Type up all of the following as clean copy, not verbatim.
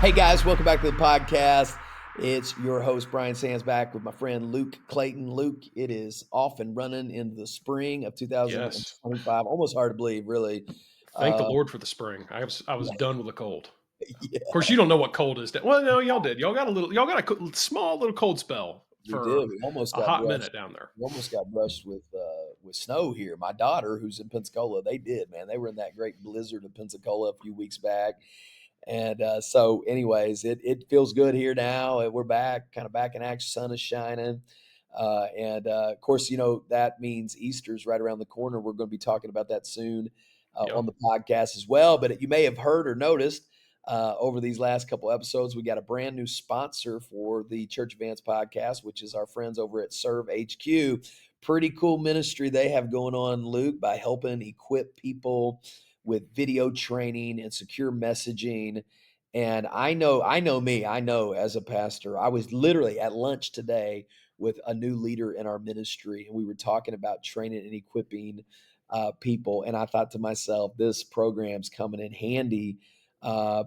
Hey guys, welcome back to the podcast. It's your host, Brian Sands, back with my friend Luke Clayton. Luke, it is off and running into the spring of Yes. 2025. Almost hard to believe, really. Thank the Uh, Lord for the spring. I was yeah, done with the cold. Of yeah, course, you don't know what cold is. Well, no, y'all did. Y'all got a small little cold spell we did. for We almost a got hot brushed. minute down there. We almost got brushed with snow here. My daughter, who's in Pensacola, they did, man. They were in that great blizzard of Pensacola a few weeks back. And so, anyways, it feels good here now. And we're back, kind of back in action. Sun is shining. And of course, that means Easter's right around the corner. We're going to be talking about that soon Yeah. on the podcast as well. But you may have heard or noticed over these last couple episodes, we got a brand new sponsor for the Church Advance podcast, which is our friends over at Serve HQ. Pretty cool ministry they have going on, Luke, by helping equip people with video training and secure messaging. And I know as a pastor, I was literally at lunch today with a new leader in our ministry, and we were talking about training and equipping people. And I thought to myself, this program's coming in handy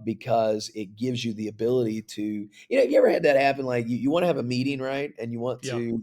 because it gives you the ability to, you ever had that happen? Like you want to have a meeting, right? And you want Yeah. to,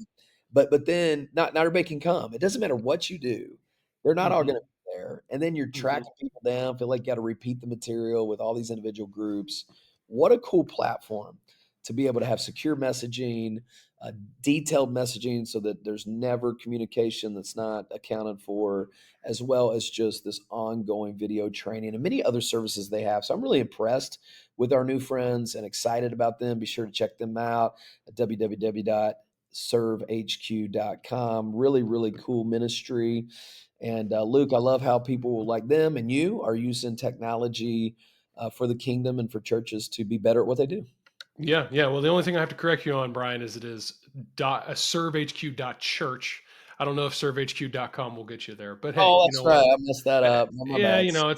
but then not everybody can come. It doesn't matter what you do; they're not all Mhm. going to be there. And then you're Mhm. tracking people down, feel like you got to repeat the material with all these individual groups. What a cool platform to be able to have secure messaging, uh, detailed messaging, so that there's never communication that's not accounted for, as well as just this ongoing video training and many other services they have. So I'm really impressed with our new friends and excited about them. Be sure to check them out at www.servehq.com. Really, really cool ministry. And Luke, I love how people like them and you are using technology for the kingdom and for churches to be better at what they do. Yeah. Yeah. Well, the only thing I have to correct you on, Brian, is it is servehq.church. I don't know if servehq.com will get you there, but hey, Oh, you that's know right. what? I messed that up. My Yeah, bad. you know, You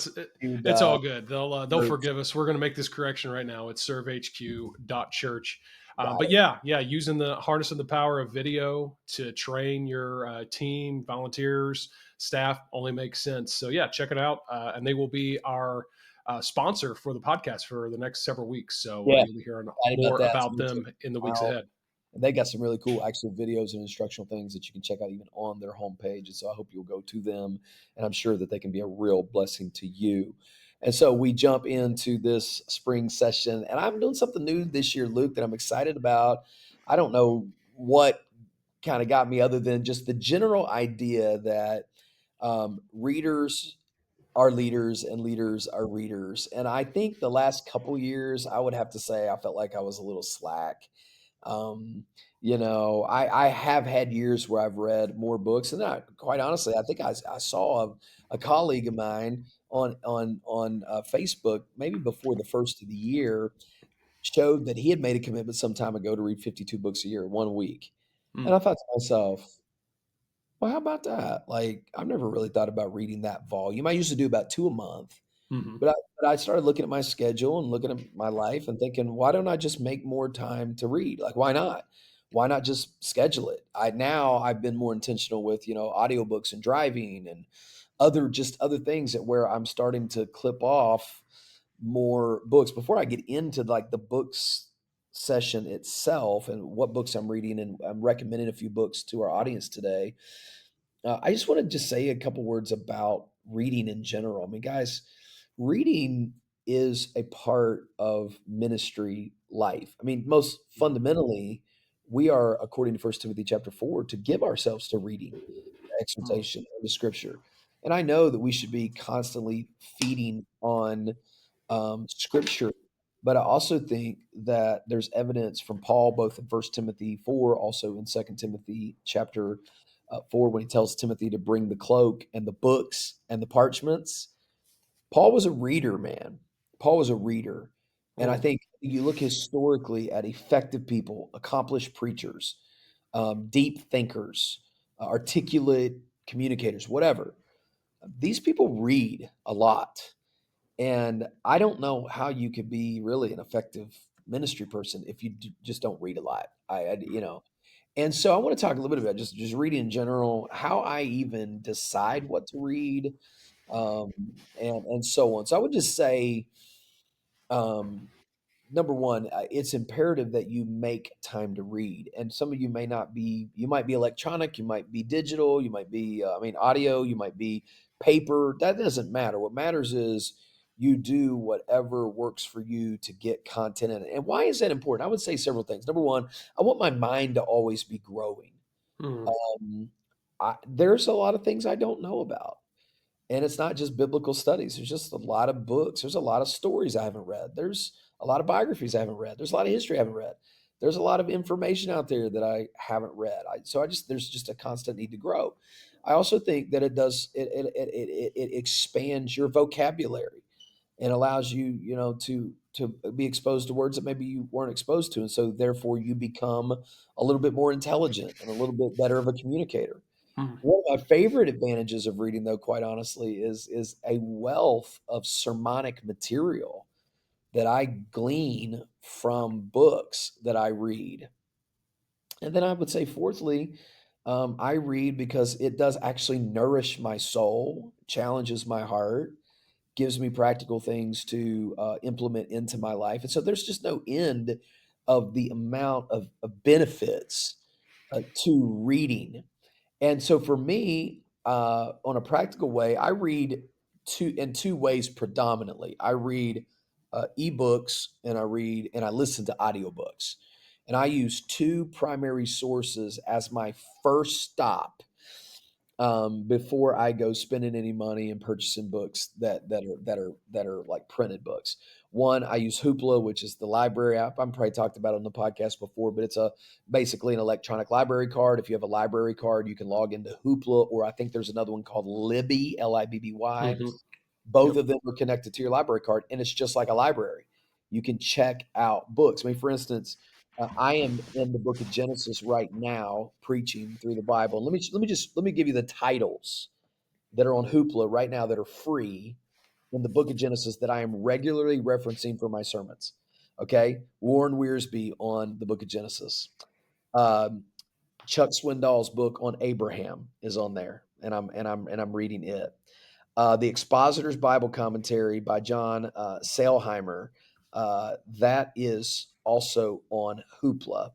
it's all good. They'll church. forgive us. We're going to make this correction right now. It's servehq.church. Got But it. yeah, using the harnessing the power of video to train your team, volunteers, staff only makes sense. So yeah, check it out, and they will be our sponsor for the podcast for the next several weeks. So Yeah, you'll be hearing excited about more that. So about we'll check them in the them weeks out. ahead. And they got some really cool actual videos and instructional things that you can check out even on their homepage. And so I hope you'll go to them. And I'm sure that they can be a real blessing to you. And so we jump into this spring session. And I'm doing something new this year, Luke, that I'm excited about. I don't know what kind of got me other than just the general idea that readers are leaders and leaders are readers. And I think the last couple years, I would have to say I felt like I was a little slack. Um, I have had years where I've read more books, and quite honestly, I think I saw a colleague of mine on Facebook maybe before the first of the year showed that he had made a commitment some time ago to read 52 books a year, 1 week, and Mm, I thought to myself, well, how about that? Like, I've never really thought about reading that volume. I used to do about 2 a month, mhm. but I started looking at my schedule and looking at my life and thinking, "Why don't I just make more time to read?" Like, why not? Why not just schedule it? I've been more intentional with, audiobooks and driving and other things that where I'm starting to clip off more books before I get into, like, the books session itself and what books I'm reading, and I'm recommending a few books to our audience today. I just want to just say a couple words about reading in general. I mean, guys, reading is a part of ministry life. I mean, most Yeah. fundamentally, we are, according to First Timothy chapter 4, to give ourselves to reading, Mm, exhortation, and the scripture. And I know that we should be constantly feeding on scripture, but I also think that there's evidence from Paul, both in First Timothy 4, also in Second Timothy chapter 4, when he tells Timothy to bring the cloak and the books and the parchments. Paul was a reader, man. Paul was a reader. And I mm. think you look historically at effective people, accomplished preachers, deep thinkers, articulate communicators, whatever. These people read a lot. And I don't know how you could be really an effective ministry person if you just don't read a lot. And so I want to talk a little bit about just reading in general, how I even decide what to read, um, and so on. So I would just say, um, number one, it's imperative that you make time to read. And some of you may not be, you might be electronic, you might be digital, you might be, audio, you might be paper. That doesn't matter. What matters is you do whatever works for you to get content in it. And why is that important? I would say several things. Number one, I want my mind to always be growing. Mm, Um, there's a lot of things I don't know about. And it's not just biblical studies. There's just a lot of books. There's a lot of stories I haven't read. There's a lot of biographies I haven't read. There's a lot of history I haven't read. There's a lot of information out there that I haven't read. There's just a constant need to grow. I also think that it expands your vocabulary and allows you, to be exposed to words that maybe you weren't exposed to. And so therefore you become a little bit more intelligent and a little bit better of a communicator. mm, One of my favorite advantages of reading, though, quite honestly, is a wealth of sermonic material that I glean from books that I read. And then I would say, fourthly, I read because it does actually nourish my soul, challenges my heart, gives me practical things to implement into my life. And so there's just no end of the amount of benefits to reading. And so for me, on a practical way, I read two ways predominantly. I read ebooks and I listen to audiobooks. And I use two primary sources as my first stop before I go spending any money and purchasing books that are like printed books. One, I use Hoopla, which is the library app. I'm probably talked about it on the podcast before, but it's a basically an electronic library card. If you have a library card, you can log into Hoopla, or I think there's another one called Libby, Libby. mhm. Both Yep. of them are connected to your library card, and it's just like a library. You can check out books. I mean, for instance, I am in the book of Genesis right now, preaching through the Bible. Let me give you the titles that are on Hoopla right now that are free in the book of Genesis that I am regularly referencing for my sermons. Okay, Warren Wiersbe on the book of Genesis. Um, Chuck Swindoll's book on Abraham is on there, and I'm reading it. The Expositor's Bible Commentary by John Sailheimer, that is also on Hoopla.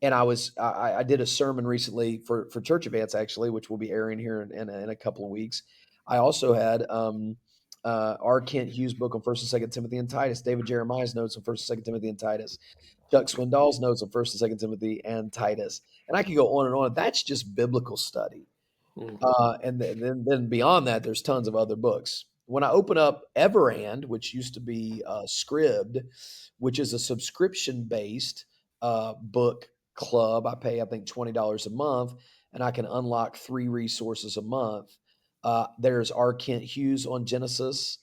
And I did a sermon recently for Church Advance actually, which will be airing here in a couple of weeks. I also had R. Kent Hughes' book on First and Second Timothy and Titus, David Jeremiah's notes on First and Second Timothy and Titus, Chuck Swindoll's notes on First and Second Timothy and Titus, and I could go on and on. That's just biblical study. Mm, And then beyond that, there's tons of other books. When I open up Everand, which used to be Scribd, which is a subscription-based book club, I pay I think $20 a month, and I can unlock 3 resources a month. There's R. Kent Hughes on Genesis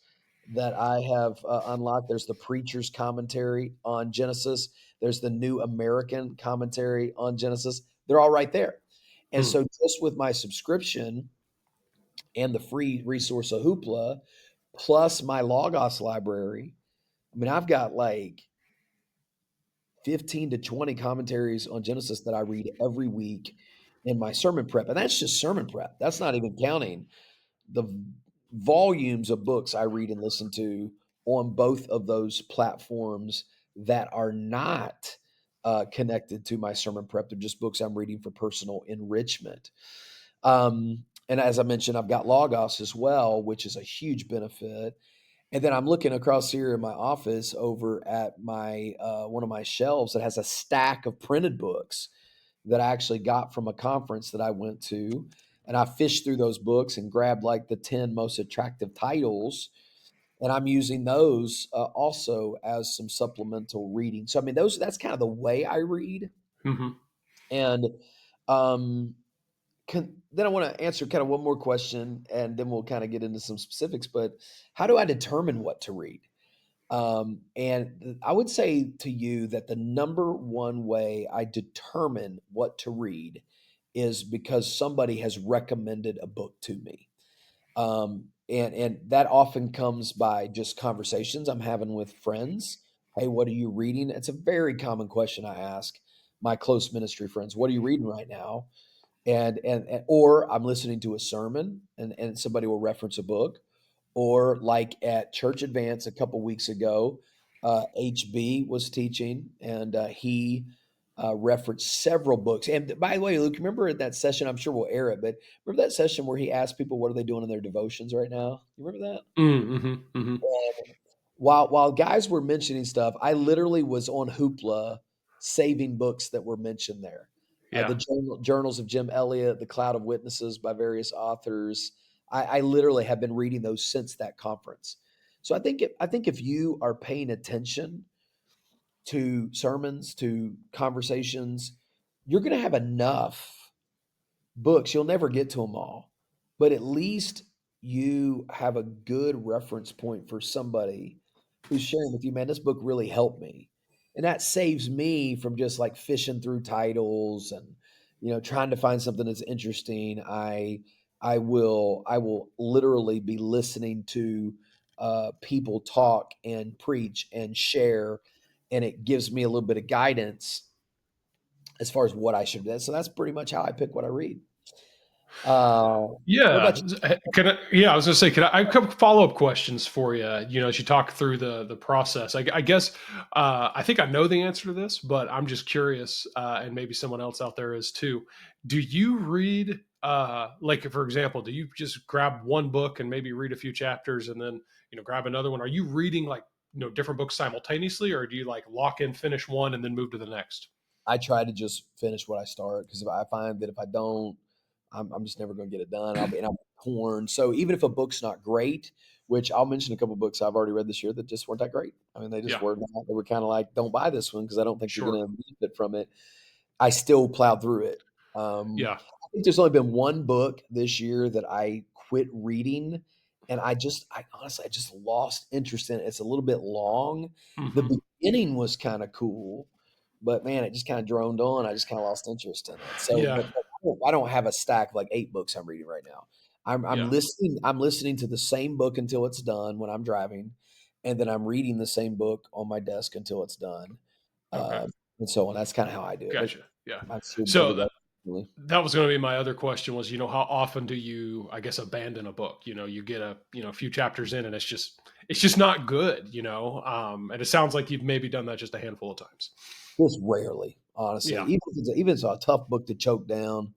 that I have unlocked. There's the Preacher's Commentary on Genesis. There's the New American Commentary on Genesis. They're all right there. And mm, so just with my subscription and the free resource of Hoopla, plus my Logos library, I mean, I've got like 15 to 20 commentaries on Genesis that I read every week in my sermon prep. And that's just sermon prep. That's not even counting the volumes of books I read and listen to on both of those platforms that are not connected to my sermon prep. They're just books I'm reading for personal enrichment. And as I mentioned, I've got Logos as well, which is a huge benefit. And then I'm looking across here in my office over at my one of my shelves that has a stack of printed books that I actually got from a conference that I went to. And I fished through those books and grabbed like the 10 most attractive titles. And I'm using those also as some supplemental reading. So, I mean, that's kind of the way I read. mhm. And um, then I want to answer kind of one more question and then we'll kind of get into some specifics. But how do I determine what to read? And I would say to you that the number one way I determine what to read is because somebody has recommended a book to me. And that often comes by just conversations I'm having with friends. Hey, what are you reading? It's a very common question I ask my close ministry friends. What are you reading right now? And or I'm listening to a sermon and somebody will reference a book, or like at Church Advance a couple weeks ago, HB was teaching, and he referenced several books. And by the way, Luke, remember that session? I'm sure we'll air it, but remember that session where he asked people what are they doing in their devotions right now? You remember that? Mm-hmm, mm-hmm. And while guys were mentioning stuff, I literally was on Hoopla saving books that were mentioned there. Yeah. The journals of Jim Elliot, The Cloud of Witnesses by various authors. I literally have been reading those since that conference. So I think if you are paying attention to sermons, to conversations, you're going to have enough books. You'll never get to them all, but at least you have a good reference point for somebody who's sharing with you, man, this book really helped me. And that saves me from just like fishing through titles and, trying to find something that's interesting. I will literally be listening to people talk and preach and share, and it gives me a little bit of guidance as far as what I should do. So that's pretty much how I pick what I read. What Yeah. about you? Can I, yeah, I was gonna say, can I have a couple follow-up questions for you? As you talk through the process. I guess I think I know the answer to this, but I'm just curious, and maybe someone else out there is too. Do you read like for example, do you just grab one book and maybe read a few chapters and then grab another one? Are you reading like different books simultaneously, or do you like lock in, finish one, and then move to the next? I try to just finish what I start because if I find that if I don't, I'm just never going to get it done. I'm torn. So even if a book's not great, which I'll mention a couple books I've already read this year that just weren't that great. I mean, they just Yeah, were not. They were kind of like, don't buy this one because I don't think you're sure. going to benefit from it. I still plowed through it. Yeah. I think there's only been one book this year that I quit reading, and I honestly, I just lost interest in it. It's a little bit long. Hmm. The beginning was kind of cool, but man, it just kind of droned on. I just kind of lost interest in it. So, Yeah. but I don't have a stack of like 8 books I'm reading right now. I'm Yeah. listening. I'm listening to the same book until it's done when I'm driving, and then I'm reading the same book on my desk until it's done, Okay. uh, and so on. That's kind of how I do it. But Gotcha. Yeah. I'm sure So everybody. Really. that was going to be my other question was, how often do you, I guess, abandon a book? You get a few chapters in and it's just not good, and it sounds like you've maybe done that just a handful of times. Just rarely, honestly. Yeah. Even if it's a tough book to choke down,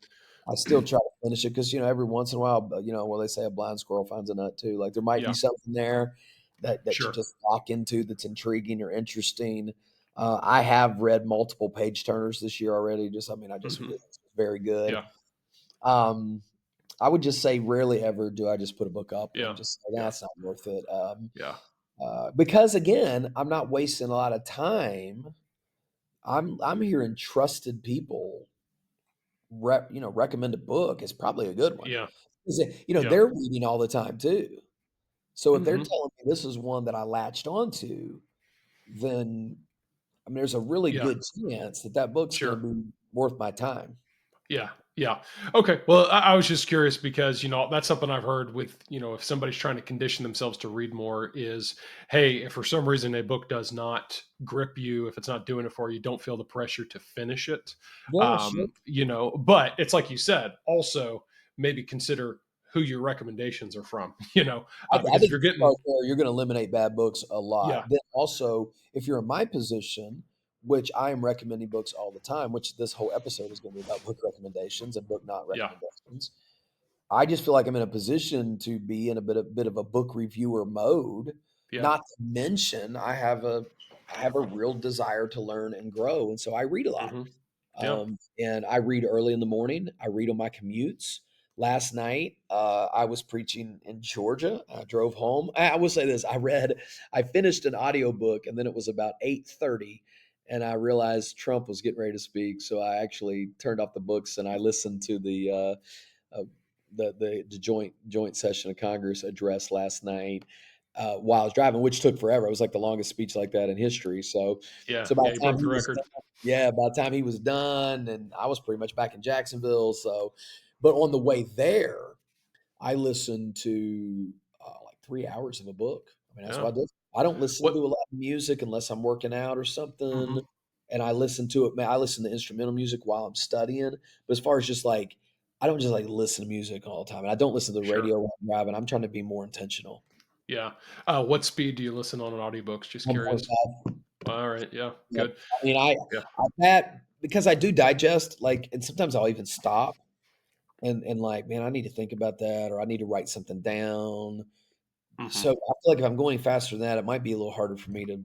I still try to finish it because every once in a while, well, they say a blind squirrel finds a nut too. Like there might be Yeah. something there that you Sure. just lock into that's intriguing or interesting. I have read multiple page turners this year already. Hmm. It's very good. Yeah. Um, I would just say rarely ever do I just put a book up and Yeah. just say Yeah. that's not worth it. Yeah. Because again, I'm not wasting a lot of time. I'm hearing trusted people recommend a book. Is probably a good one. Yeah. 'Cause, Yeah. they're reading all the time too. So if they're Hmm. telling me this is one that I latched onto, then there's a really Yeah. good chance that that book's gonna Sure. be worth my time. Yeah. Yeah. Okay. Well, I was just curious because, that's something I've heard with, if somebody's trying to condition themselves to read more is, hey, if for some reason a book does not grip you, if it's not doing it for you, don't feel the pressure to finish it. Yeah, sure. But it's like you said, also maybe consider who your recommendations are from, I because if think you're if you getting, start there, you're gonna eliminate bad books a lot. yeah, Then also, if you're in my position, which I am recommending books all the time, which this whole episode is gonna be about book recommendations and book not yeah, recommendations. I just feel like I'm in a position to be in a bit of a book reviewer mode. yeah, Not to mention, I have a real desire to learn and grow, and so I read a lot. hmm, yeah, And I read early in the morning. I read on my commutes. Last night, I was preaching in Georgia. I drove home. I will say this: I finished an audiobook, and then it was about 8:30, and I realized Trump was getting ready to speak. So I actually turned off the books and I listened to uh, the joint session of Congress address last night while I was driving, which took forever. It was like the longest speech like that in history. So, yeah, so by yeah. You the time broke he the was record. done, yeah, by the time he was done, and I was pretty much back in Jacksonville. So, but on the way there, I listened to like 3 hours of a book. That's Yeah. what I did. I don't listen What? to a lot of music unless I'm working out or Hmm. something. And I listen to it. Man, I listen to instrumental music while I'm studying. But as far as just like, I don't just like listen to music all the time. And I don't listen to the Sure. radio while I'm driving. I'm trying to be more intentional. Yeah. What speed do you listen on an audiobooks? Just curious. 1.5. All right. Yeah. Yep. Good. I mean, Yeah. that because I do digest, like, and sometimes I'll even stop and like, man, I need to think about that, or I need to write something down. Hmm. So I feel like if I'm going faster than that, it might be a little harder for me to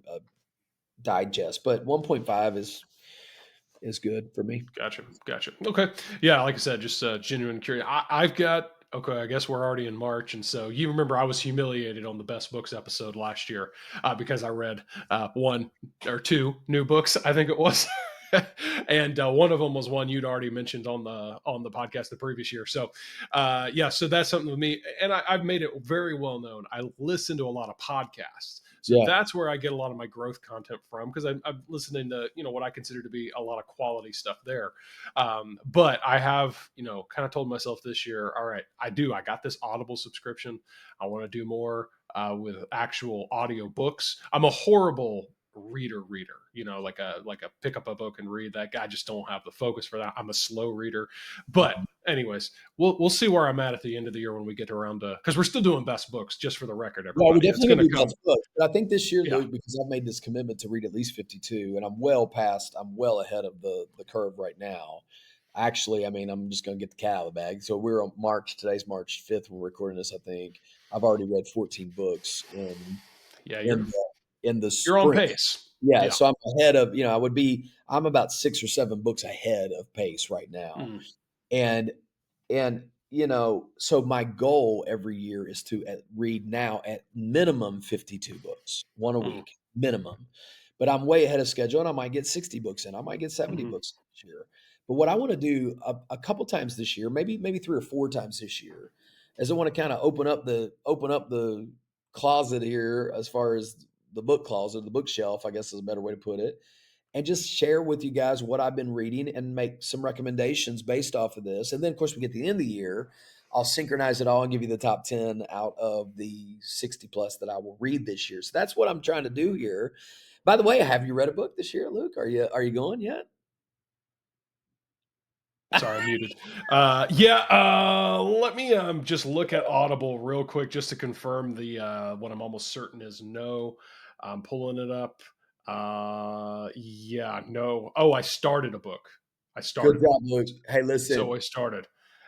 digest. But 1.5 is good for me. Gotcha. Gotcha. Okay. Yeah. Like I said, just genuine curious. I've got. Okay, I guess we're already in March, and so you remember I was humiliated on the best books episode last year because I read one or two new books, I think it was, and one of them was one you'd already mentioned on the podcast the previous year. So, yeah, so that's something with me, and I've made it very well known. I listen to a lot of podcasts, so Yeah. that's where I get a lot of my growth content from because I'm listening to what I consider to be a lot of quality stuff there. But I have, kind of told myself this year, all right, I got this Audible subscription. I want to do more with actual audio books. I'm a horrible reader, like a pick up a book and read that. I just don't have the focus for that. I'm a slow reader. But anyways, we'll see where I'm at the end of the year when we get around to, because we're still doing best books, just for the record, Well, we're everybody. It's definitely going gonna to do come. best books, but I think this year, Yeah. Luke, because I've made this commitment to read at least 52, and I'm well ahead of the curve right now. Actually, I mean, I'm just gonna get the cat out of the bag. So we're on March. Today's March 5th. We're recording this. I think I've already read 14 books Yeah. in the You're on spring. pace. Yeah, Yeah. so I'm ahead of. I'm about 6 or 7 books ahead of pace right now. Mm, And so my goal every year is to read now at minimum 52 books, one a mm, week, minimum. But I'm way ahead of schedule, and I might get 60 books in. I might get 70 mhm. books this year. But what I want to do a couple times this year, maybe 3 or 4 times this year, is I want to kind of open up the closet here, as far as the book closet, the bookshelf, I guess is a better way to put it, and just share with you guys what I've been reading and make some recommendations based off of this. And then, of course, we get to the end of the year, I'll synchronize it all and give you the top 10 out of the 60 plus that I will read this year. So that's what I'm trying to do here. By the way, have you read a book this year, Luke? Are you going yet? Sorry, I'm muted. Yeah, let me just look at Audible real quick just to confirm the what I'm almost certain is no. I'm pulling it up. Yeah, no. Oh, I started a book. I Good started. job, Luke. Hey, So listen, I started.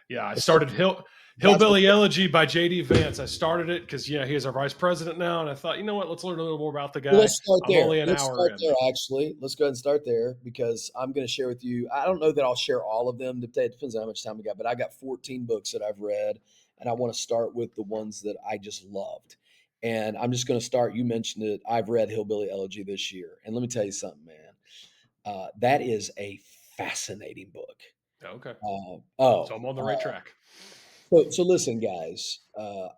Yeah, I it's like started God's been Hillbilly Elegy by J.D. Vance. I started it because he is our vice president now, and I thought, you know what, let's learn a little more about the Well, guy. let's start I'm there. only an Let's hour start in there, though. actually. Let's go ahead and start there because I'm going to share with you. I don't know that I'll share all of them. It depends on how much time we got, but I got 14 books that I've read, and I want to start with the ones that I just loved. And I'm just going to start. You mentioned it. I've read Hillbilly Elegy this year. And let me tell you something, man. That is a fascinating book. Okay, Uh, so oh, I'm on the right track. so listen, guys.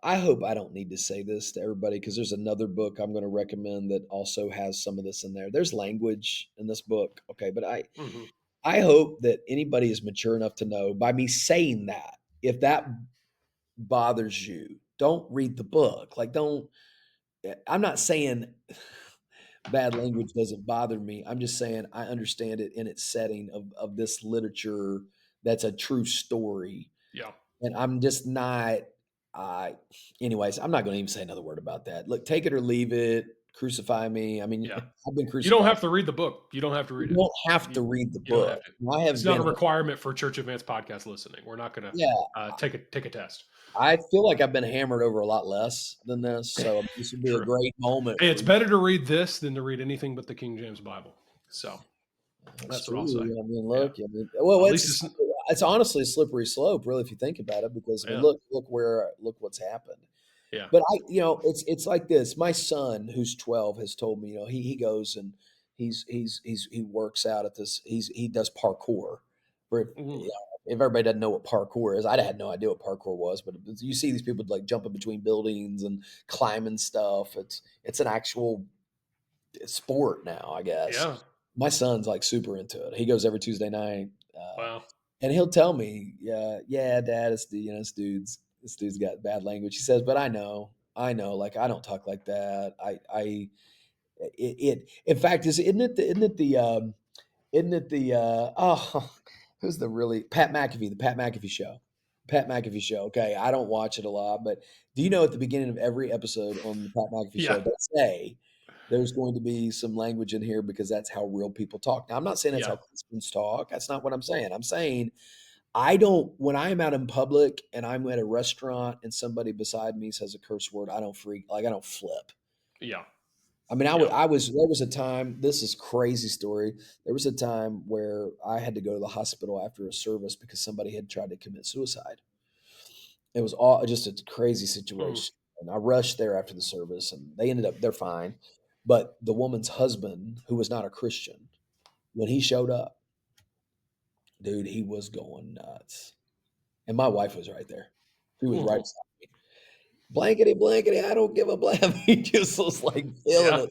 I hope I don't need to say this to everybody because there's another book I'm going to recommend that also has some of this in there. There's language in this book, okay, but Hmm. I hope that anybody is mature enough to know by me saying that if that bothers you, don't read the book. Like, don't. I'm not saying bad language doesn't bother me. I'm just saying I understand it in its setting of this literature that's a true story, Yeah, and I'm just not. I, anyways, I'm not going to even say another word about that. Look, take it or leave it. Crucify me. I mean, yeah. I've been You don't crucified. have to read the book. You don't have to read You it. don't have You, to read the you don't book. have to. I have It's not been. a requirement for Church Advance podcast listening. We're not going to Yeah, take a test. I feel like I've been hammered over a lot less than this, so this would be a True. great moment Hey, for it's you. better to read this than to read anything but the King James Bible. So That's that's what I'll say. true. I mean, Yeah. look, I mean, well, At it's least it's it's honestly a slippery slope, really, if you think about it. Because I mean, yeah, look what's happened. yeah. But it's like this. My son, who's 12, has told me, he goes and he works out at this. He does parkour. For Mhm. if everybody doesn't know what parkour is, I had no idea what parkour was. But you see these people like jumping between buildings and climbing stuff. It's an actual sport now, I guess. Yeah. My son's like super into it. He goes every Tuesday night, Wow. and he'll tell me, yeah, Dad, this dude's got bad language. He says, but I know, like I don't talk like that. In fact, isn't it the who's the really Pat McAfee, the Pat McAfee show? Pat McAfee show. Okay, I don't watch it a lot, but do you know at the beginning of every episode on the Pat McAfee show, Yeah. they say there's going to be some language in here because that's how real people talk. Now, I'm not saying that's Yeah. how Christians talk. That's not what I'm saying. I'm saying I don't, when I am out in public and I'm at a restaurant and somebody beside me says a curse word, I don't freak, like I don't flip. Yeah. I mean, Yeah. there was a time, this is crazy story. There was a time where I had to go to the hospital after a service because somebody had tried to commit suicide. It was all just a crazy Mm. situation. And I rushed there after the service and they're fine. But the woman's husband, who was not a Christian, when he showed up, dude, he was going nuts. And my wife was right there. She was right Mhm. beside me. Blankety, blankety, I don't give a blam. He just was like feeling Yeah. it.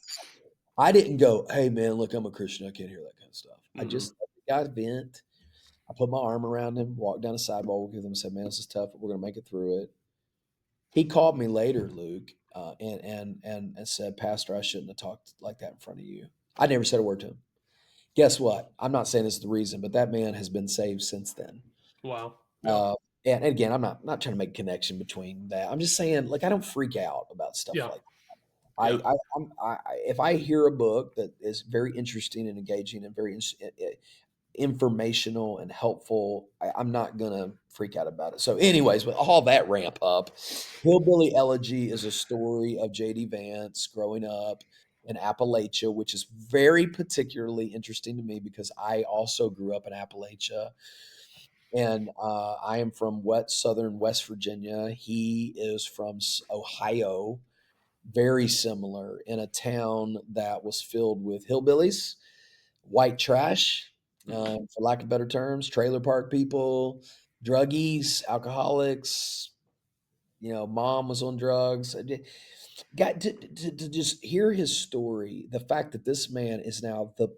I didn't go, hey man, look, I'm a Christian. I can't hear that kind of stuff. I Mhm. just let the guy vent. I put my arm around him, walked down the sidewalk with him, and said, "Man, this is tough, but we're gonna make it through it." He called me later, Luke, and said, "Pastor, I shouldn't have talked like that in front of you." I never said a word to him. Guess what? I'm not saying this is the reason, but that man has been saved since then. Wow. Yeah. Uh, and again, I'm not trying to make a connection between that. I'm just saying, like, I don't freak out about stuff Yeah. like Yeah. if I hear a book that is very interesting and engaging and very informational and helpful, I'm not gonna freak out about it. So, anyways, with all that ramp up, Hillbilly Elegy is a story of J.D. Vance growing up in Appalachia, which is very particularly interesting to me because I also grew up in Appalachia, and I am from southern West Virginia. He is from Ohio, very similar, in a town that was filled with hillbillies, white trash, Mhm. for lack of better terms, trailer park people, druggies, alcoholics. Mom was on drugs. Got to just hear his story. The fact that this man is now the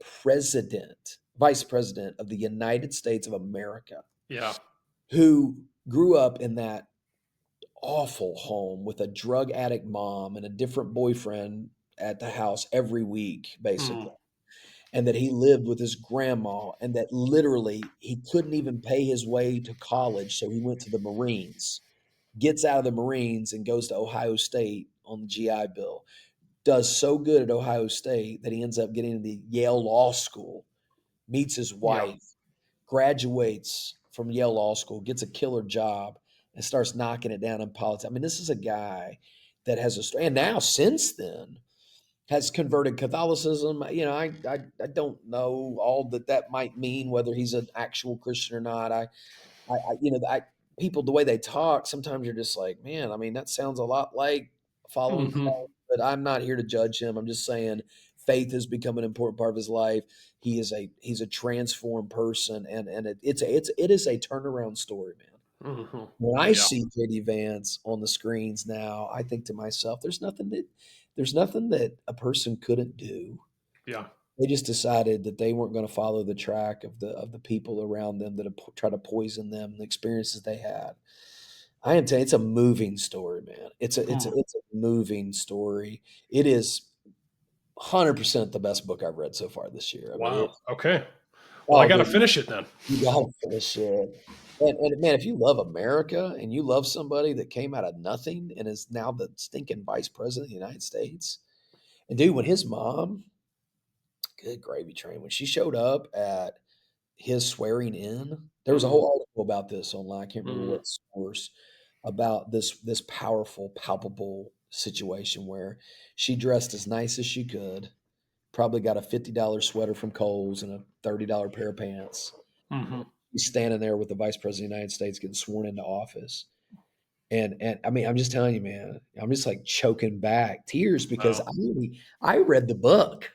vice president of the United States of America, Yeah. who grew up in that awful home with a drug addict mom and a different boyfriend at the house every week, Mhm. basically. And that he lived with his grandma, and that literally he couldn't even pay his way to college. So he went to the Marines, gets out of the Marines, and goes to Ohio State on the GI Bill. Does so good at Ohio State that he ends up getting into Yale Law School, meets his Yeah. wife, graduates from Yale Law School, gets a killer job, and starts knocking it down in politics. I mean, this is a guy that has a story. And now, since then, has converted Catholicism. I don't know all that might mean, whether he's an actual Christian or not. People, the way they talk, sometimes you're just like, man, I mean, that sounds a lot like following Christ, Mhm. but I'm not here to judge him. I'm just saying faith has become an important part of his life. He's a transformed person, and it is a turnaround story, man. Mhm. When I Yeah. see JD Vance on the screens now, I think to myself, there's nothing that a person couldn't do. Yeah. They just decided that they weren't going to follow the track of the people around them that have try to poison them, the experiences they had. I am telling you, it's a moving story, man. Mm. It's a moving story. It is 100% the best book I've read so far this year. I mean, Wow. Okay. Well, I oh, got to dude, finish it then. you gotta finish it. And man, if you love America and you love somebody that came out of nothing and is now the stinking vice president of the United States, and dude, when his mom, good gravy train, when she showed up at his swearing in, there was a Mhm. whole article about this online. I can't remember Mhm. what source, about this powerful, palpable situation where she dressed as nice as she could, probably got a $50 sweater from Kohl's and a $30 pair of pants. Mhm. He's standing there with the vice president of the United States getting sworn into office. And I mean, I'm just telling you, man, I'm just like choking back tears because Wow. I read the book.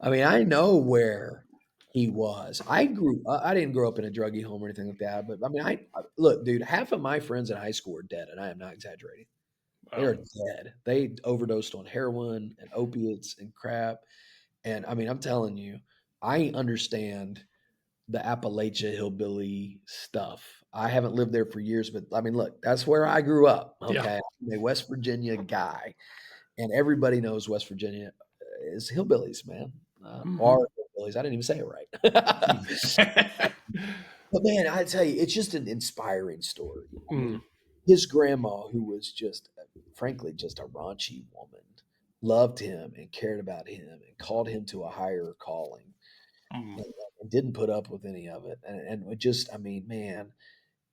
I mean, I know where he was. I didn't grow up in a druggy home or anything like that, but I mean, look, dude, half of my friends in high school are dead, and I am not exaggerating. They Wow. are dead. They overdosed on heroin and opiates and crap. And I mean, I'm telling you, I understand the Appalachia hillbilly stuff. I haven't lived there for years, but I mean, look, that's where I grew up. Yeah. Okay, I'm a West Virginia guy, and everybody knows West Virginia is hillbillies, man. Mhm. Are hillbillies. I didn't even say it right. But man, I tell you, it's just an inspiring story. I Mm, mean, his grandma, who was just, frankly, just a raunchy woman, loved him and cared about him and called him to a higher calling mm, and didn't put up with any of it. And it just, I mean, man,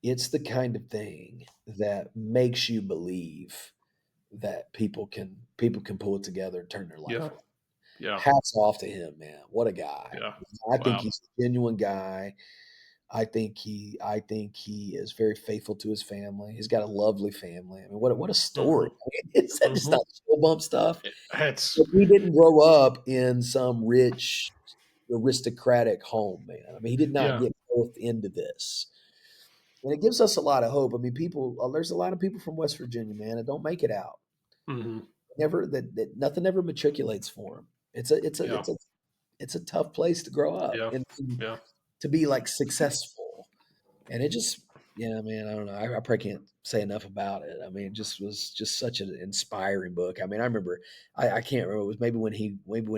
it's the kind of thing that makes you believe that people can pull it together and turn their life yeah, around. yeah, Hats off to him, man. What a guy. yeah. I think Wow. he's a genuine guy. I think he is very faithful to his family. He's got a lovely family. I mean, what a story. Hmm. I mean, it's just Hmm. not chill bump stuff. It's But he didn't grow up in some rich aristocratic home, man. I mean, he did not yeah. get forced into this. And it gives us a lot of hope. I mean, there's a lot of people from West Virginia, man, that don't make it out. Hmm. Never that nothing ever matriculates for them. Yeah. It's a tough place to grow up Yeah. and Yeah. to be like successful. And it just, yeah, man, I don't know. I probably can't say enough about it. I mean, it just was just such an inspiring book. I mean, I remember, I can't remember. It was maybe when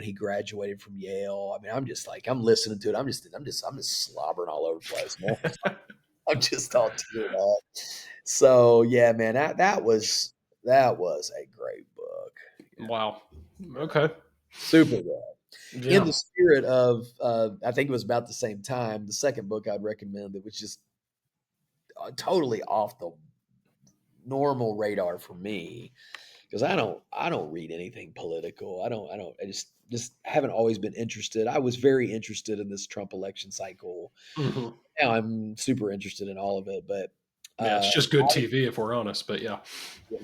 he graduated from Yale. I mean, I'm just like, I'm listening to it. I'm just slobbering all over the place, man. I'm just all teared up. So yeah, man, that was a great book. Wow. Yeah, Okay. super good. In Yeah. the spirit of, I think it was about the same time. The second book I'd recommend that was just totally off the normal radar for me because I don't read anything political. I just haven't always been interested. I was very interested in this Trump election cycle. Hmm. Now I'm super interested in all of it. But Yeah. uh, It's just good TV if we're honest, but yeah.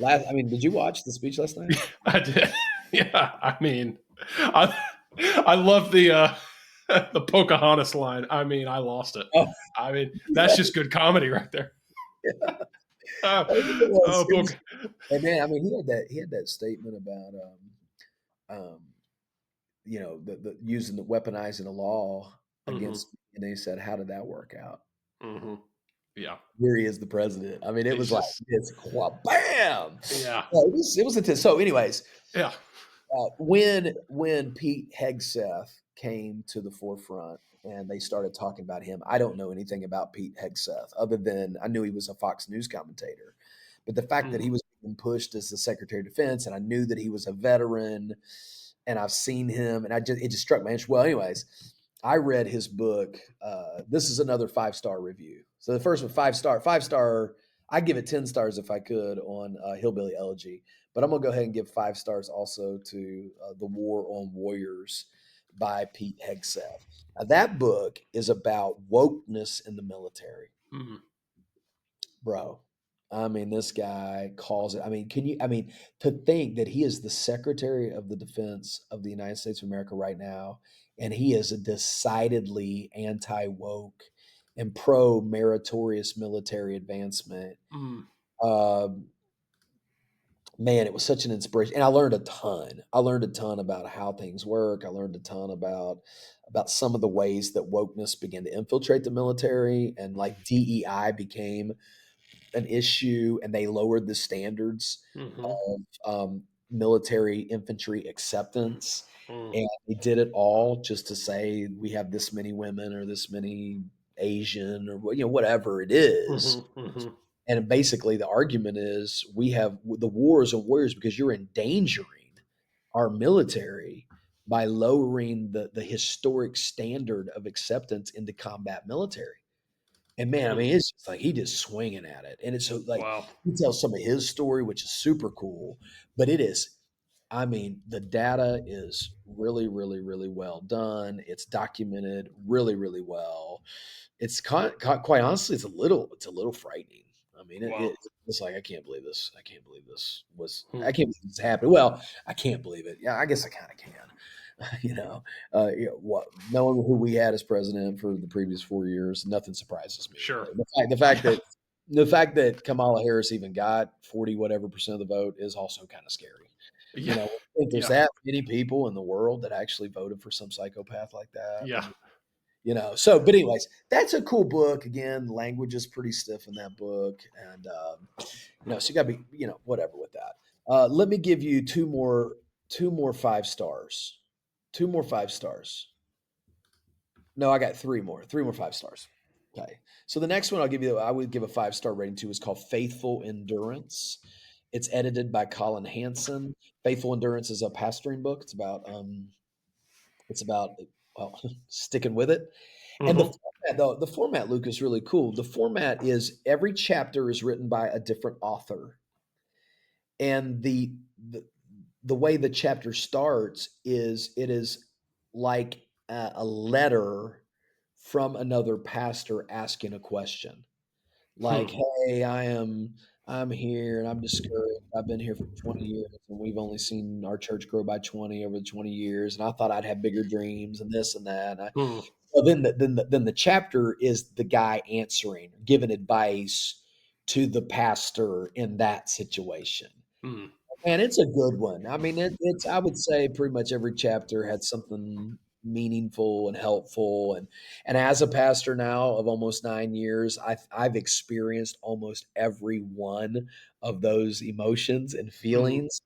I mean, did you watch the speech last night? I did. Yeah. I mean, I I love the the Pocahontas line. I mean, I lost it. Oh, I mean, that's yeah, just good comedy right there. yeah. Uh, It was. oh, It was. Poca. And man, I mean, he had that statement about um, the using the weaponizing the law Hmm. against, and they said, how did that work out? Hmm. Yeah. Here he is, the president. I mean, it He's was like just, it's bam. yeah. It was intense. So, anyways, Yeah. when Pete Hegseth came to the forefront and they started talking about him, I don't know anything about Pete Hegseth other than I knew he was a Fox News commentator. But the fact that he Hmm. was being pushed as the Secretary of Defense, and I knew that he was a veteran, and I've seen him, and it just struck my interest. Well, anyways, I read his book. This is another 5-star review. So the first one, 5-star, 5-star. I give it 10 stars if I could on Hillbilly Elegy, but I'm gonna go ahead and give 5 stars also to The War on Warriors by Pete Hegseth. Now, that book is about wokeness in the military, Hmm. bro. I mean, this guy calls it. I mean, I mean, to think that he is the Secretary of the Defense of the United States of America right now, and he is a decidedly anti woke and pro meritorious military advancement. Hmm. Um, Man, it was such an inspiration, and I learned a ton. I learned a ton about how things work. I learned a ton about some of the ways that wokeness began to infiltrate the military, and like DEI became an issue, and they lowered the standards Hmm. of military infantry acceptance. Hmm. And they did it all just to say we have this many women or this many Asian or whatever it is. Hmm. Hmm. And basically, the argument is we have the wars and warriors because you're endangering our military by lowering the historic standard of acceptance into combat military. And man, I Hmm. mean, it's just like he just swinging at it, and it's so like Wow. he tells some of his story, which is super cool. But it is, I mean, the data is really, really, really well done. It's documented really, really well. Quite honestly, it's a little frightening. I mean, Wow. it's like I can't believe this. I can't believe this was. Hmm. I can't believe this happened. Well, I can't believe it. Yeah, I guess I kind of can. What knowing who we had as president for the previous 4 years, nothing surprises me Sure. really. The fact Yeah. that the fact that Kamala Harris even got 40 whatever percent of the vote is also kind of scary. Yeah. I think there's Yeah. that many people in the world that actually voted for some psychopath like that. I Yeah. mean, so, but anyways, that's a cool book. Again, language is pretty stiff in that book. And, so you got to be, whatever with that. Let me give you two more 5 stars. Two more 5 stars. No, I got three more 5 stars. Okay. So the next one I'll give you, I would give a 5-star rating to, is called Faithful Endurance. It's edited by Colin Hanson. Faithful Endurance is a pastoring book. It's about well, sticking with it. And the Hmm. format, though, the format, Luke, is really cool. The format is every chapter is written by a different author, and the way the chapter starts is it is like a letter from another pastor asking a question. Like, Hmm. "Hey, I'm here and I'm discouraged. I've been here for 20 years and we've only seen our church grow by 20 over the 20 years, and I thought I'd have bigger dreams and this and that." And Hmm. well, then the chapter is the guy answering, giving advice to the pastor in that situation. Hmm. And it's a good one. I mean, it's I would say pretty much every chapter had something meaningful and helpful. And as a pastor now of almost 9 years, I've experienced almost every one of those emotions and Hmm. feelings.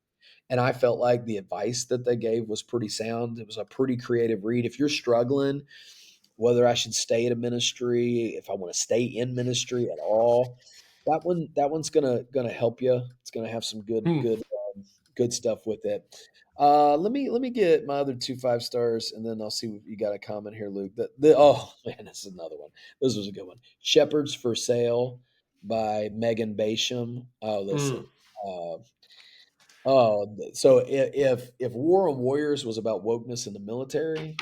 And I felt like the advice that they gave was pretty sound. It was a pretty creative read. If you're struggling, whether I should stay at a ministry, if I want to stay in ministry at all, that one's gonna help you. It's gonna have some Hmm. good stuff with it. Let me get my other two 5 stars, and then I'll see if you got a comment here, Luke. Oh man, this is another one. This was a good one. Shepherds for Sale by Megan Basham. Oh, Hmm. listen. Uh, so if War on Warriors was about wokeness in the military,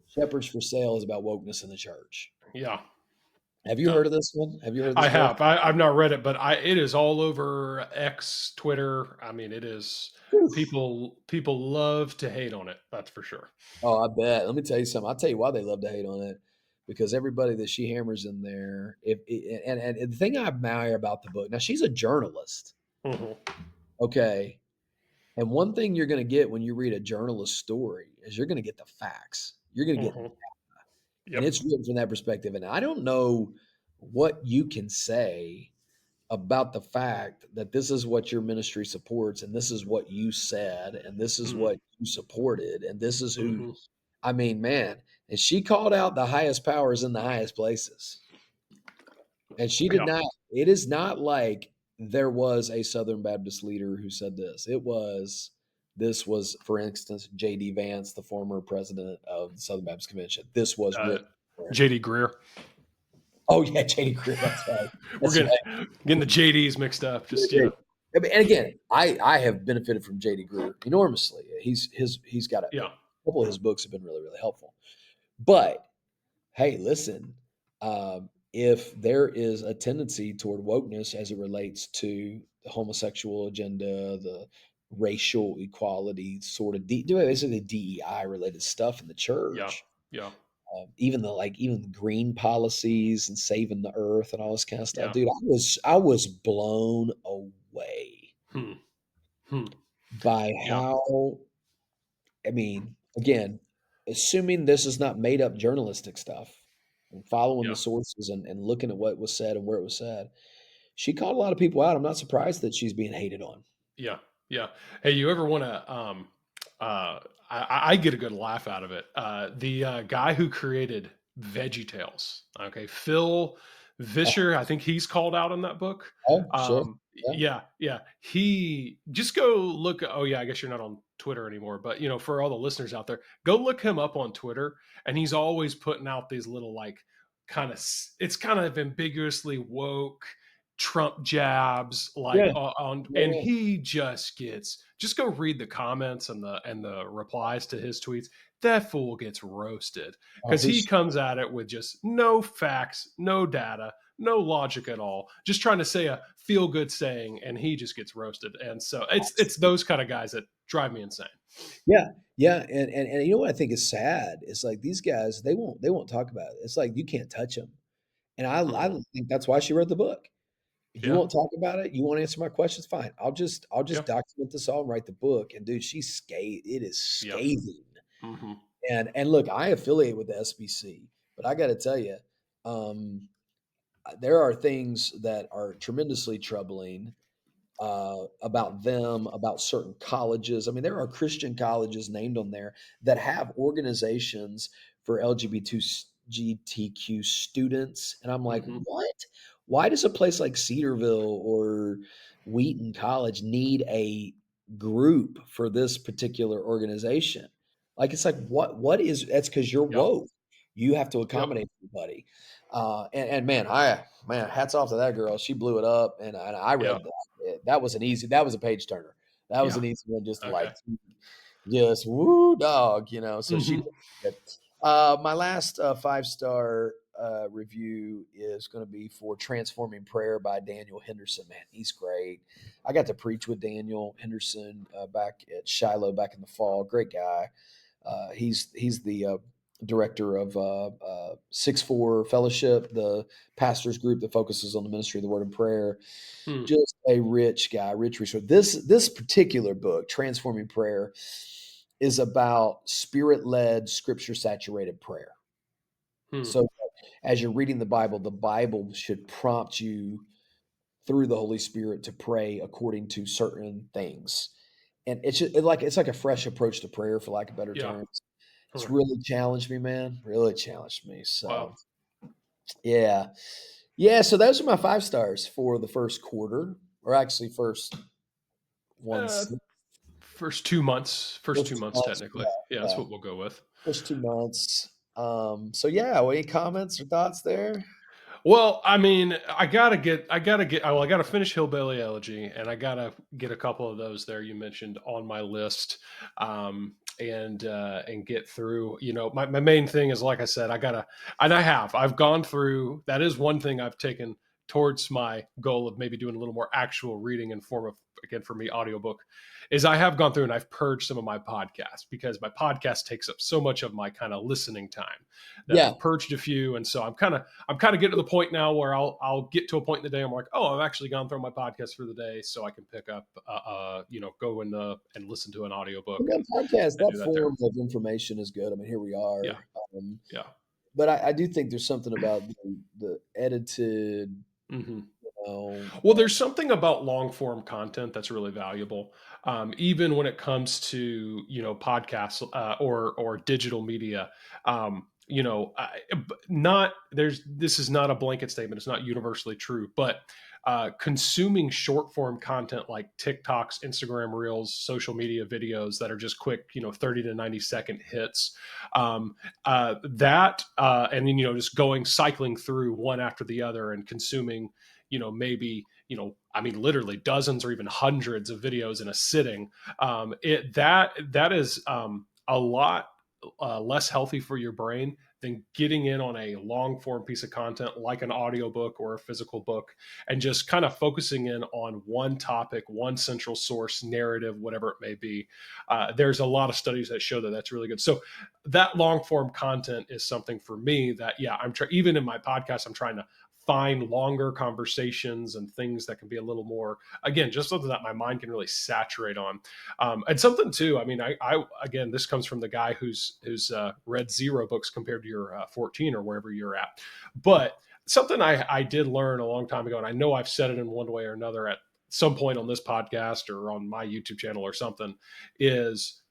Shepherds for Sale is about wokeness in the church. Yeah. Have you Uh, heard of this one? Have you heard of I this book? have. I've not read it, but it is all over X, Twitter. I mean, it is Oof. people love to hate on it. That's for sure. Oh, I bet. Let me tell you something. I'll tell you why they love to hate on it, because everybody that she hammers in there, and the thing I admire about the book, now she's a journalist, Hmm. okay? And one thing you're going to get when you read a journalist story is you're going to get the facts. You're going to get, Hmm. and Yep. it's written from that perspective. And I don't know what you can say about the fact that this is what your ministry supports, and this is what you said, and this is Hmm. what you supported, and this is who. Hmm. I mean, man, and she called out the highest powers in the highest places. And she did Yeah. not, it is not like there was a Southern Baptist leader who said this. This was, for instance, J.D. Vance, the former president of the Southern Baptist Convention. This was Uh, written for him. JD Greer. Oh, yeah, J.D. Greer. That's right. We're That's getting the JDs mixed up. Just right. I mean, and again, I have benefited from J.D. Greer enormously. He's got a yeah. couple of his books have been really, really helpful. But hey, listen, if there is a tendency toward wokeness as it relates to the homosexual agenda, the racial equality sort of basically DEI related stuff in the Yeah. church, Yeah. even the green policies and saving the earth and all this kind of stuff, Yeah. dude, I was blown away Hmm. Hmm. by Yeah. how, I mean, again, assuming this is not made up journalistic stuff and following the Yeah. sources and looking at what was said and where it was said, she called a lot of people out. I'm not surprised that she's being hated on. Yeah, yeah. Hey, you ever want to? Uh, I get a good laugh out of it. The guy who created Veggie Tales, okay, Phil Oh, Vischer, I think he's called out in that book. oh, sure. Yeah. Yeah, yeah. He just go look. Oh, yeah. I guess you're not on Twitter anymore, but for all the listeners out there, go look him up on Twitter, and he's always putting out these little like it's kind of ambiguously woke Trump jabs like Yeah. on, Yeah. and Yeah. he just go read the comments and the replies to his tweets. That fool gets roasted Oh, because he he's comes at it with just no facts, no data, no logic at all, just trying to say a feel good saying, and he just gets roasted. And so it's those kind of guys that drive me insane. yeah. Yeah. And you know what I think is sad? It's like these guys, they won't talk about it. It's like you can't touch them. And I Mhm. think that's why she wrote the book. You Yeah, won't talk about it. You won't answer my questions. Fine. I'll just yeah, document this all and write the book. And dude, it is yeah. scathing. Hmm. And look, I affiliate with the SBC, but I got to tell you, um, there are things that are tremendously troubling about them, about certain colleges. I mean, there are Christian colleges named on there that have organizations for LGBTQ students. And I'm like, Hmm. what? Why does a place like Cedarville or Wheaton College need a group for this particular organization? Like, it's like, what is that's because you're Yeah. woke. You have to Yep. accommodate everybody. And man, hats off to that girl. She blew it up, and I Yeah. read that. That was that was a page turner. That was Yeah. an easy one, just to Okay. like, just woo dog, So she Hmm. did good. My last 5-star review is going to be for Transforming Prayer by Daniel Henderson. Man, he's great. I got to preach with Daniel Henderson back at Shiloh back in the fall. Great guy. He's the director of 6-4 Fellowship, the pastors group that focuses on the ministry of the Word and Prayer. Hmm. Just a rich guy, rich resource. This particular book, Transforming Prayer, is about spirit-led, scripture-saturated prayer. Hmm. So as you're reading the Bible should prompt you through the Holy Spirit to pray according to certain things. And it's like a fresh approach to prayer, for lack of better Yeah. terms. It's Huh. really challenged me, man. Really challenged me. Wow. So yeah. Yeah, so those are my 5 stars for the first quarter, or actually first one Uh, sixth, first first 2 months, 2 months. technically. Yeah, Yeah, that's yeah. what we'll go with. First 2 months. So yeah, any comments or thoughts there? Well, I mean, well, I gotta finish Hillbilly Elegy, and I gotta get a couple of those there you mentioned on my list, and get through. My main thing is, like I said, I've gone through. That is one thing I've taken towards my goal of maybe doing a little more actual reading in form of, again, for me, audiobook. Is I have gone through and I've purged some of my podcasts because my podcast takes up so much of my kind of listening time that Yeah. I've purged a few, and so I'm kind of getting to the point now where I'll get to a point in the day I'm like, oh, I've actually gone through my podcast for the day, so I can pick up, go in and listen to an audiobook Yeah, and podcast, and that do that there. form of information is good. I mean, here we Yeah, are. Um, yeah. but I do think there's something about the edited, Hmm. you know, Well, there's something about long form content that's really valuable, even when it comes to podcasts, or digital media. Not there's This is not a blanket statement. It's not universally true, but consuming short form content like TikToks, Instagram Reels, social media videos that are just quick, 30 to 90-second hits. And then just going cycling through one after the other and consuming maybe I mean literally dozens or even hundreds of videos in a sitting. That is a lot less healthy for your brain than getting in on a long form piece of content like an audiobook or a physical book, and just kind of focusing in on one topic, one central source, narrative, whatever it may be. There's a lot of studies that show that that's really good. So that long form content is something for me that, yeah, even in my podcast, I'm trying to find longer conversations and things that can be a little more, again, just something that my mind can really saturate on. And something too, I mean, I again, this comes from the guy who's read 0 books compared to your 14 or wherever you're at. But something I did learn a long time ago, and I know I've said it in one way or another at some point on this podcast or on my YouTube channel or something, is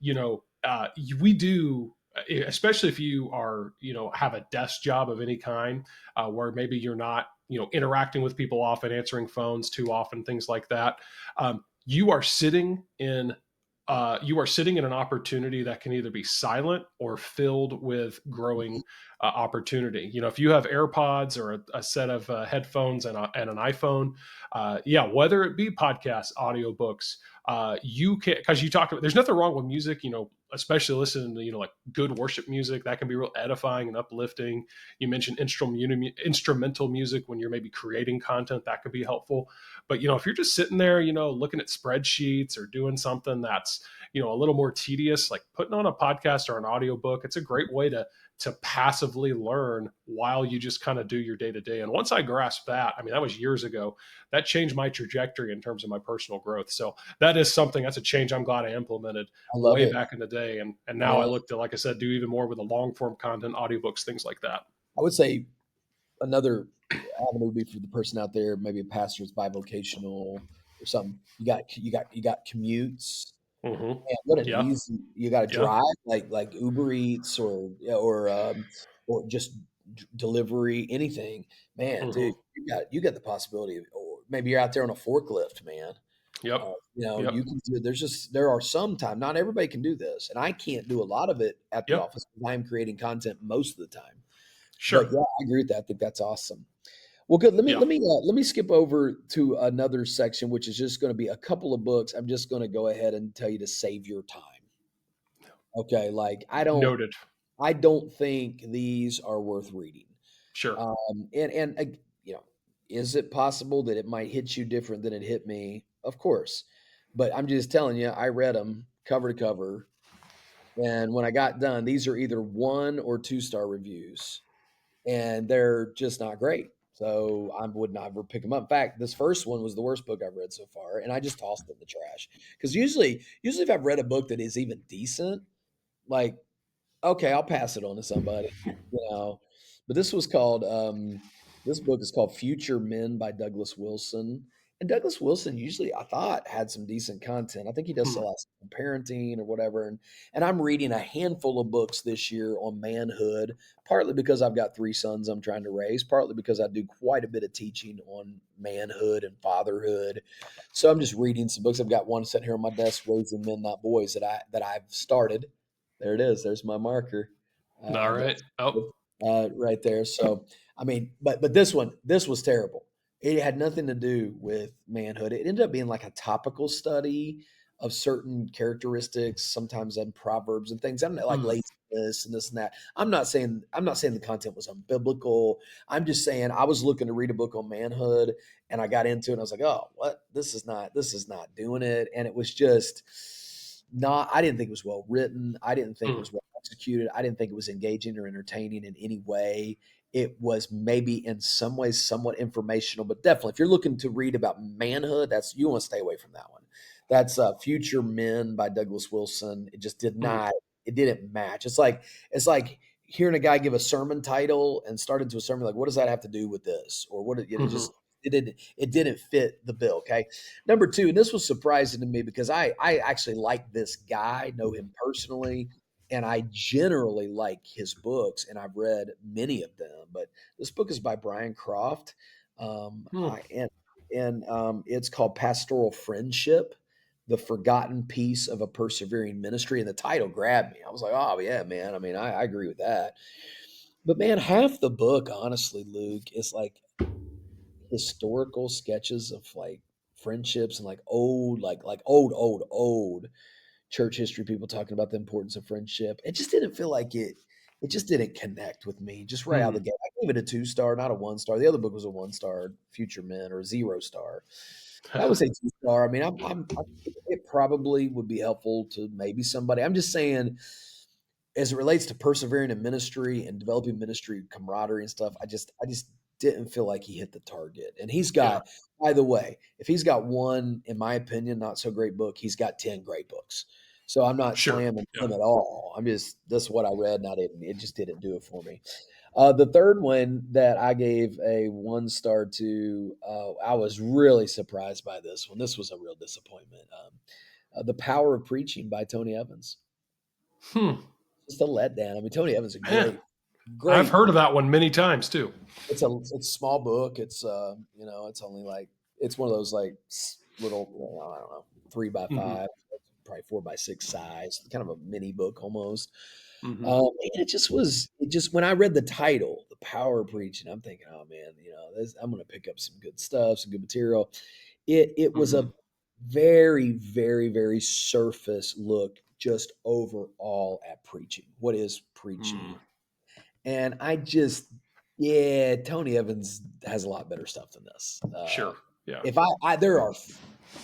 we do, especially if you are have a desk job of any kind, where maybe you're not interacting with people often, answering phones too often, things like that. You are sitting in an opportunity that can either be silent or filled with growing opportunity. If you have AirPods or a set of headphones and an iPhone, yeah, whether it be podcasts, audiobooks, you can, because you talked about, there's nothing wrong with music, especially listening to, like good worship music that can be real edifying and uplifting. You mentioned instrumental music when you're maybe creating content that could be helpful. But if you're just sitting there, looking at spreadsheets or doing something that's a little more tedious, like putting on a podcast or an audiobook, it's a great way to passively learn while you just kind of do your day to day. And once I grasped that, I mean, that was years ago, that changed my trajectory in terms of my personal growth. So that's a change I'm glad I implemented I love way it. back in the day. And now I Yeah. look to, like I said, do even more with the long form content, audiobooks, things like that. I would say another avenue would be for the person out there, maybe a pastor that's bivocational or something. You got commutes. Hmm. Man, what an Yeah. easy, you got to Yeah. drive like Uber Eats or just delivery, anything, man, Hmm. dude, you got the possibility of, or maybe you're out there on a forklift, man. Yep. You Yep. can do. There are some time. Not everybody can do this, and I can't do a lot of it at the Yep. office because I'm creating content most of the time. But Sure. yeah, I agree with that. I think that's awesome. Well, good. Yeah. Let me skip over to another section, which is just going to be a couple of books. I'm just going to go ahead and tell you to save your time. Okay, like Noted. I don't think these are worth reading. Sure. You know, is it possible that it might hit you different than it hit me? Of course, but I'm just telling you, I read them cover to cover, and when I got done, these are either 1 or 2 star reviews, and they're just not great. So I would never pick them up. In fact, this first one was the worst book I've read so far, and I just tossed it in the trash. Because usually if I've read a book that is even decent, like okay, I'll pass it on to somebody, you know. But this book is called Future Men by Douglas Wilson. And Douglas Wilson usually I thought had some decent content. I think he does Hmm. still have some parenting or whatever. And I'm reading a handful of books this year on manhood, partly because I've got 3 sons I'm trying to raise, partly because I do quite a bit of teaching on manhood and fatherhood. So I'm just reading some books. I've got one sitting here on my desk, Raising Men Not Boys, that I've started. There it is. There's my marker. All That right. Oh. right there. So I mean, but this was terrible. It had nothing to do with manhood. It ended up being like a topical study of certain characteristics, sometimes in proverbs and things. I'm not like Hmm. laziness and this and that. I'm not saying the content was unbiblical. I'm just saying I was looking to read a book on manhood and I got into it and I was like, oh, what? This is not doing it. And it was just not, I didn't think it was well written. I didn't think it Hmm. was well executed. I didn't think it was engaging or entertaining in any way. It was maybe in some ways somewhat informational, but definitely if you're looking to read about manhood, that's you want to stay away from that one. That's Future Men by Douglas Wilson. It just did Hmm. not, it didn't match. It's like hearing a guy give a sermon title and start into a sermon like, what does that have to do with this? Or what it Hmm. just it didn't fit the bill. Okay. Number two, and this was surprising to me because I actually like this guy, know him personally, and I generally like his books, and I've read many of them. But this book is by Brian Croft, Hmm. it's called Pastoral Friendship: The Forgotten Piece of a Persevering Ministry, and the title grabbed me. I was like, oh yeah, man. I mean, I agree with that. But man, half the book, honestly, Luke, is like historical sketches of like friendships and like old church history people talking about the importance of friendship. It just didn't feel like it just didn't connect with me just right out of Hmm. the gate. I gave it a 2 star, not a 1 star. The other book was a 1 star, Future Men, or a 0 star. I would say 2 star. I mean, it probably would be helpful to maybe somebody. I'm just saying, as it relates to persevering in ministry and developing ministry camaraderie and stuff, I just didn't feel like he hit the target. And he's Yeah. got, by the way, if he's got one, in my opinion, not so great book, he's got 10 great books. So I'm not Sure. slamming Yeah. him at all. I'm just that's what I read, and it just didn't do it for me. The third one that I gave a 1 star to, I was really surprised by this one. This was a real disappointment. The Power of Preaching by Tony Evans. Hmm. Just a letdown. I mean, Tony Evans is a Man, I've great. heard of that one many times too. It's a small book. It's only like it's one of those like little, I don't know, 3 by 5, Hmm. probably 4 by 6 size, kind of a mini book almost. Hmm. And it just when I read the title, The Power of Preaching, I'm thinking, oh man, I'm going to pick up some good stuff, some good material. It was Hmm. a very, very, very surface look just overall at preaching. What is Hmm. preaching? And yeah, Tony Evans has a lot better stuff than this. Sure. Yeah. If there are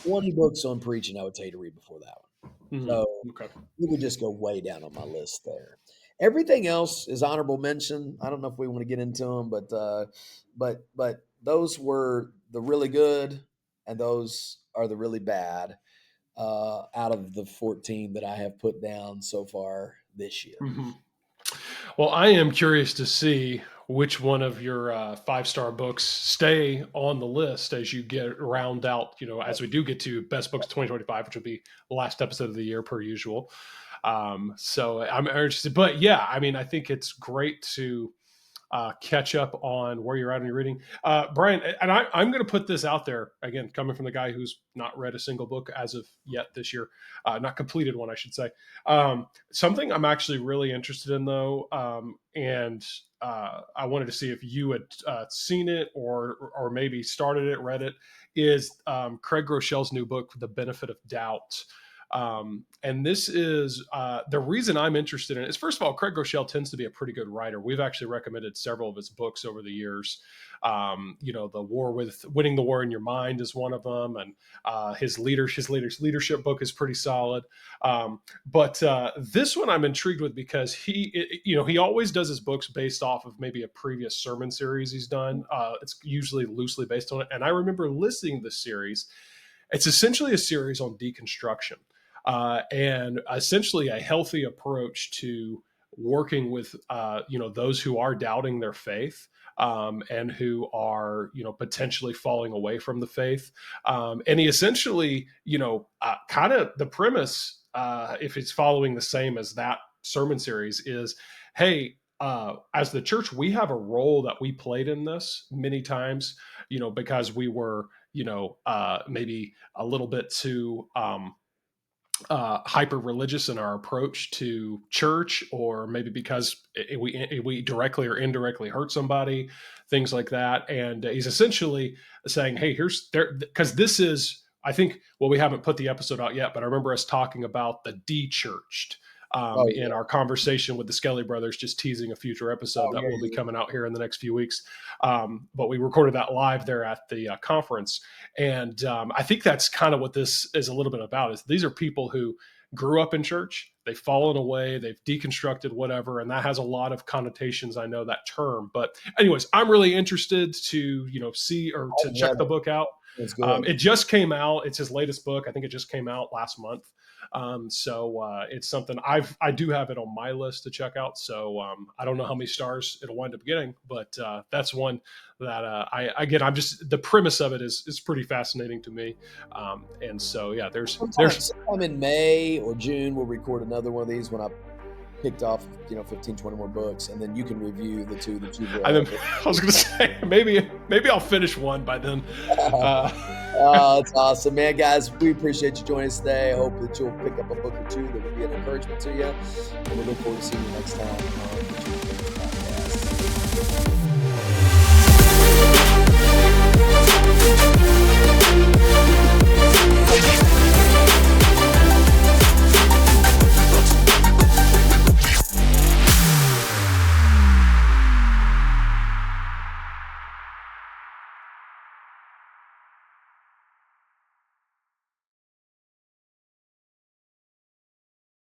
20 books on preaching, I would tell you to read before that one. Hmm. So Okay. it would just go way down on my list there. Everything else is honorable mention. I don't know if we want to get into them, but those were the really good, and those are the really bad out of the 14 that I have put down so far this year. Hmm. Well, I am curious to see which one of your 5 star books stay on the list as you get round out, as we do get to best books of 2025, which will be the last episode of the year per usual. So I'm interested, but yeah, I mean, I think it's great to catch up on where you're at in your reading. Brian, and I'm going to put this out there again, coming from the guy who's not read a single book as of yet this year, not completed one, I should say. Something I'm actually really interested in, though, and I wanted to see if you had seen it or maybe started it, read it, is Craig Groeschel's new book, The Benefit of Doubt. And this is the reason I'm interested in it is, first of all, Craig Groeschel tends to be a pretty good writer. We've actually recommended several of his books over the years. Winning the War in Your Mind is one of them, and his leadership book is pretty solid. But this one I'm intrigued with because he always does his books based off of maybe a previous sermon series he's done. It's usually loosely based on it. And I remember listening to this series. It's essentially a series on deconstruction. And essentially a healthy approach to working with, those who are doubting their faith, and who are, potentially falling away from the faith. And he essentially, kind of the premise, if it's following the same as that sermon series, is, hey, as the church, we have a role that we played in this many times, because we were, maybe a little bit too, hyper religious in our approach to church, or maybe because we directly or indirectly hurt somebody, things like that. And he's essentially saying, hey, because this is, I think, well, we haven't put the episode out yet, but I remember us talking about the de-churched in our conversation with the Skelly brothers, just teasing a future episode that will be coming out here in the next few weeks. But we recorded that live there at the conference. And I think that's kind of what this is a little bit about, is these are people who grew up in church, they've fallen away, they've deconstructed whatever. And that has a lot of connotations. I know that term, but anyways, I'm really interested to, see or to check the book out. It just came out. It's his latest book. I think it just came out last month. So it's something I do have it on my list to check out. So I don't know how many stars it'll wind up getting, but that's one that I'm just, the premise of it is pretty fascinating to me. And so, yeah, there's sometime in May or June, we'll record another one of these when I picked off 15, 20 more books, and then you can review the two that you've read. I was gonna say maybe I'll finish one by then. It's awesome, man. Guys, we appreciate you joining us today. I hope that you'll pick up a book or two that will be an encouragement to you, and we look forward to seeing you next time on the Podcast.